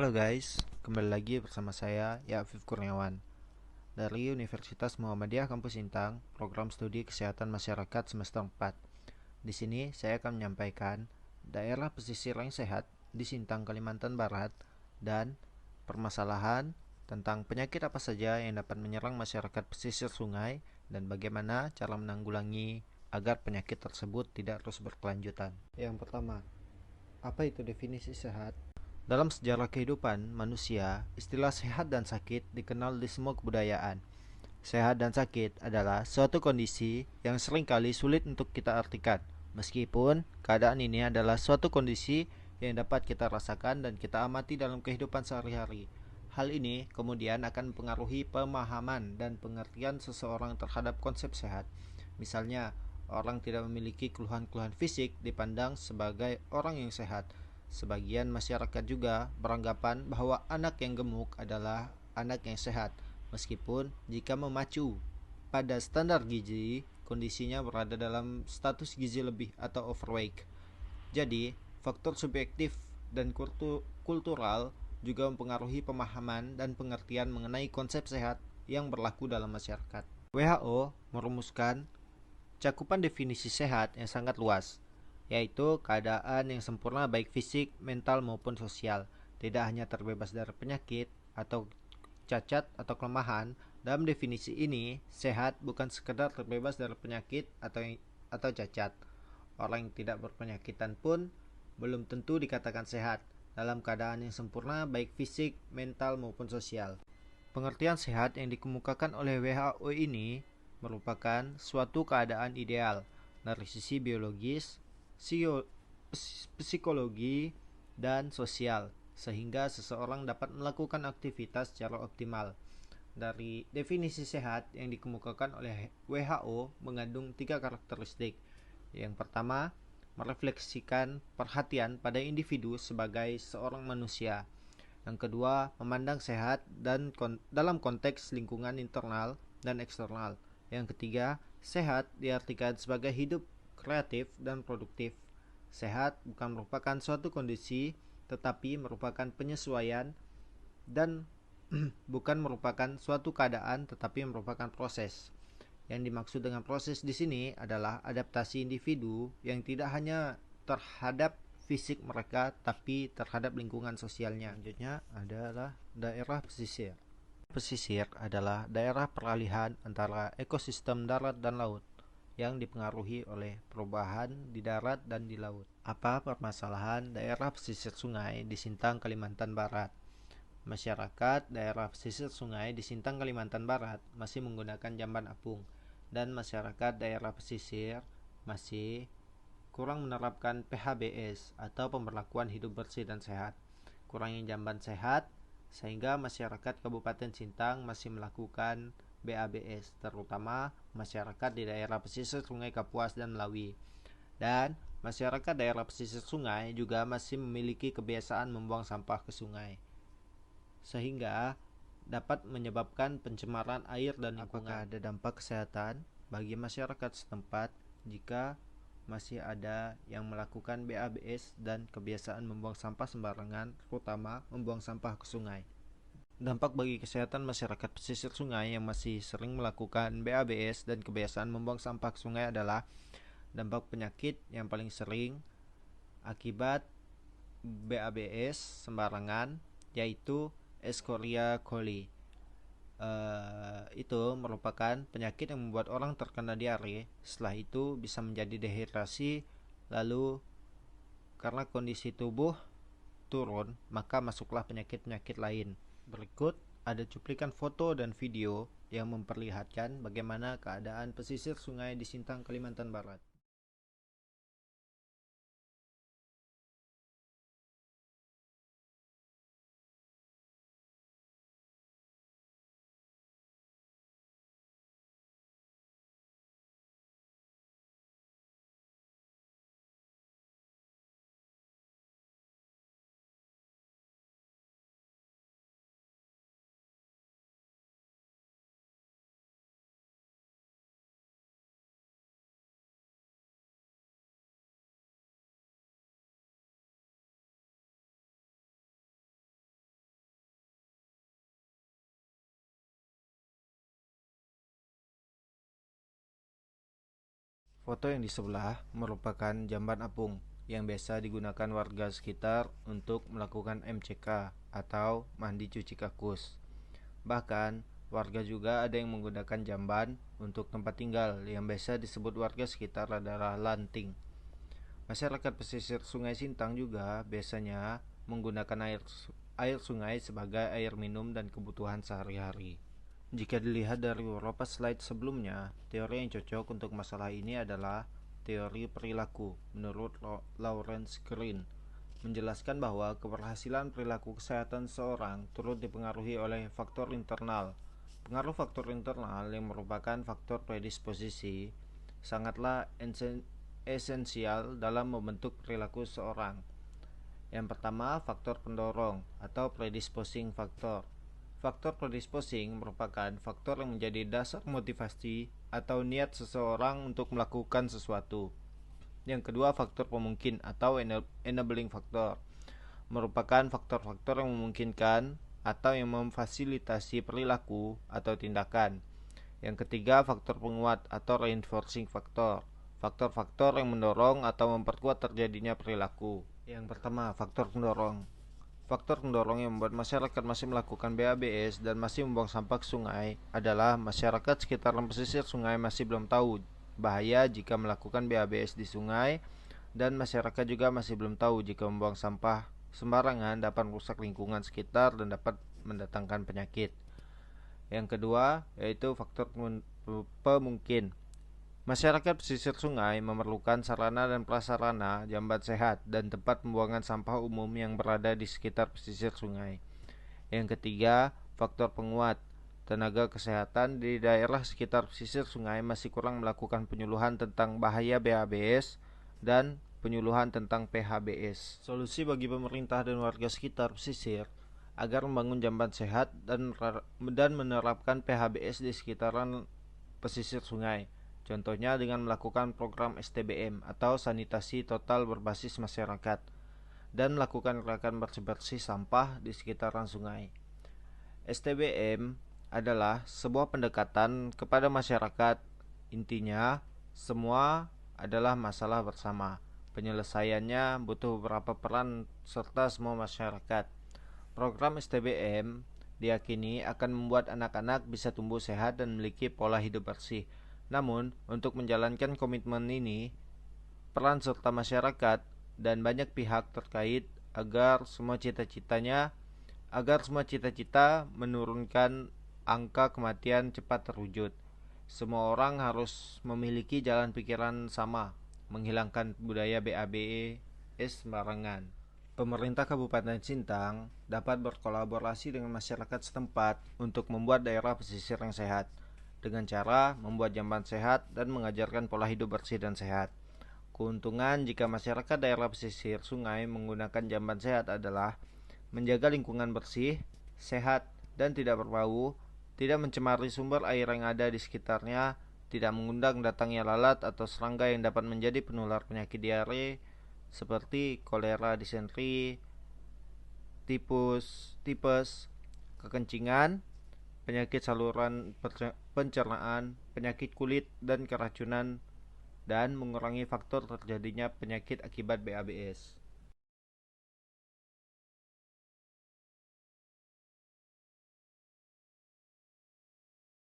Halo guys, kembali lagi bersama saya Yafif Kurniawan dari Universitas Muhammadiyah Kampus Intang, program studi Kesehatan Masyarakat semester 4. Di sini saya akan menyampaikan daerah pesisir yang sehat di Sintang, Kalimantan Barat dan permasalahan tentang penyakit apa saja yang dapat menyerang masyarakat pesisir sungai dan bagaimana cara menanggulangi agar penyakit tersebut tidak terus berkelanjutan. Yang pertama, apa itu definisi sehat? Dalam sejarah kehidupan manusia, istilah sehat dan sakit dikenal di semua kebudayaan. Sehat dan sakit adalah suatu kondisi yang seringkali sulit untuk kita artikan, meskipun keadaan ini adalah suatu kondisi yang dapat kita rasakan dan kita amati dalam kehidupan sehari-hari. Hal ini kemudian akan mempengaruhi pemahaman dan pengertian seseorang terhadap konsep sehat. Misalnya, orang tidak memiliki keluhan-keluhan fisik dipandang sebagai orang yang sehat. Sebagian masyarakat juga beranggapan bahwa anak yang gemuk adalah anak yang sehat, meskipun jika memacu pada standar gizi, kondisinya berada dalam status gizi lebih atau overweight. Jadi, faktor subjektif dan kultural juga mempengaruhi pemahaman dan pengertian mengenai konsep sehat yang berlaku dalam masyarakat. WHO merumuskan cakupan definisi sehat yang sangat luas, yaitu keadaan yang sempurna baik fisik, mental maupun sosial, tidak hanya terbebas dari penyakit atau cacat atau kelemahan. Dalam definisi ini, sehat bukan sekedar terbebas dari penyakit atau cacat. Orang yang tidak berpenyakitan pun belum tentu dikatakan sehat dalam keadaan yang sempurna baik fisik, mental maupun sosial. Pengertian sehat yang dikemukakan oleh WHO ini merupakan suatu keadaan ideal dari sisi biologis, psikologi, dan sosial, sehingga seseorang dapat melakukan aktivitas secara optimal. Dari definisi sehat yang dikemukakan oleh WHO mengandung 3 karakteristik. Yang pertama, merefleksikan perhatian pada individu sebagai seorang manusia. Yang kedua, memandang sehat dan dalam konteks lingkungan internal dan eksternal. Yang ketiga, sehat diartikan sebagai hidup kreatif dan produktif. Sehat bukan merupakan suatu kondisi, tetapi merupakan penyesuaian dan bukan merupakan suatu keadaan, tetapi merupakan proses. Yang dimaksud dengan proses di sini adalah adaptasi individu yang tidak hanya terhadap fisik mereka, tapi terhadap lingkungan sosialnya. Selanjutnya adalah daerah pesisir. Pesisir adalah daerah peralihan antara ekosistem darat dan laut yang dipengaruhi oleh perubahan di darat dan di laut. Apa permasalahan daerah pesisir sungai di Sintang, Kalimantan Barat? Masyarakat daerah pesisir sungai di Sintang, Kalimantan Barat masih menggunakan jamban apung, dan masyarakat daerah pesisir masih kurang menerapkan PHBS atau pemberlakuan hidup bersih dan sehat. Kurangnya jamban sehat sehingga masyarakat Kabupaten Sintang masih melakukan BABS, terutama masyarakat di daerah pesisir Sungai Kapuas dan Melawi. Dan masyarakat daerah pesisir sungai juga masih memiliki kebiasaan membuang sampah ke sungai, sehingga dapat menyebabkan pencemaran air dan lingkungan. Apakah ada dampak kesehatan bagi masyarakat setempat jika masih ada yang melakukan BABS dan kebiasaan membuang sampah sembarangan, terutama membuang sampah ke sungai? Dampak bagi kesehatan masyarakat pesisir sungai yang masih sering melakukan BABS dan kebiasaan membuang sampah ke sungai adalah dampak penyakit yang paling sering akibat BABS sembarangan, yaitu Escherichia coli. Itu merupakan penyakit yang membuat orang terkena diare. Setelah itu bisa menjadi dehidrasi, lalu karena kondisi tubuh turun, maka masuklah penyakit-penyakit lain. Berikut ada cuplikan foto dan video yang memperlihatkan bagaimana keadaan pesisir sungai di Sintang, Kalimantan Barat. Foto yang di sebelah merupakan jamban apung yang biasa digunakan warga sekitar untuk melakukan MCK atau mandi cuci kakus. Bahkan, warga juga ada yang menggunakan jamban untuk tempat tinggal yang biasa disebut warga sekitar adalah lanting. Masyarakat pesisir Sungai Sintang juga biasanya menggunakan air sungai sebagai air minum dan kebutuhan sehari-hari. Jika dilihat dari beberapa slide sebelumnya, teori yang cocok untuk masalah ini adalah teori perilaku menurut Lawrence Green, menjelaskan bahwa keberhasilan perilaku kesehatan seseorang turut dipengaruhi oleh faktor internal. Pengaruh faktor internal yang merupakan faktor predisposisi sangatlah esensial dalam membentuk perilaku seseorang. Yang pertama, faktor pendorong atau predisposing factor. Faktor predisposing merupakan faktor yang menjadi dasar motivasi atau niat seseorang untuk melakukan sesuatu. Yang kedua, faktor pemungkin atau enabling factor merupakan faktor-faktor yang memungkinkan atau yang memfasilitasi perilaku atau tindakan. Yang ketiga, faktor penguat atau reinforcing factor, faktor-faktor yang mendorong atau memperkuat terjadinya perilaku. Yang pertama, faktor pendorong. Faktor pendorong yang membuat masyarakat masih melakukan BABS dan masih membuang sampah ke sungai adalah masyarakat sekitar pesisir sungai masih belum tahu bahaya jika melakukan BABS di sungai, dan masyarakat juga masih belum tahu jika membuang sampah sembarangan dapat merusak lingkungan sekitar dan dapat mendatangkan penyakit. Yang kedua yaitu faktor pemungkin. Masyarakat pesisir sungai memerlukan sarana dan prasarana jamban sehat dan tempat pembuangan sampah umum yang berada di sekitar pesisir sungai. Yang ketiga, faktor penguat. Tenaga kesehatan di daerah sekitar pesisir sungai masih kurang melakukan penyuluhan tentang bahaya BABS dan penyuluhan tentang PHBS. Solusi bagi pemerintah dan warga sekitar pesisir agar membangun jamban sehat dan menerapkan PHBS di sekitaran pesisir sungai. Contohnya dengan melakukan program STBM atau sanitasi total berbasis masyarakat dan melakukan gerakan bersih-bersih sampah di sekitaran sungai. STBM adalah sebuah pendekatan kepada masyarakat. Intinya, semua adalah masalah bersama. Penyelesaiannya butuh beberapa peran serta semua masyarakat. Program STBM diyakini akan membuat anak-anak bisa tumbuh sehat dan memiliki pola hidup bersih. Namun, untuk menjalankan komitmen ini, peran serta masyarakat dan banyak pihak terkait agar semua cita-cita menurunkan angka kematian cepat terwujud. Semua orang harus memiliki jalan pikiran sama, menghilangkan budaya BABS sembarangan. Pemerintah Kabupaten Sintang dapat berkolaborasi dengan masyarakat setempat untuk membuat daerah pesisir yang sehat, dengan cara membuat jamban sehat dan mengajarkan pola hidup bersih dan sehat. Keuntungan jika masyarakat daerah pesisir sungai menggunakan jamban sehat adalah menjaga lingkungan bersih, sehat, dan tidak berbau, tidak mencemari sumber air yang ada di sekitarnya, tidak mengundang datangnya lalat atau serangga yang dapat menjadi penular penyakit diare seperti kolera, disentri, tipes, kekencingan, penyakit saluran pencernaan, penyakit kulit, dan keracunan, dan mengurangi faktor terjadinya penyakit akibat BABS.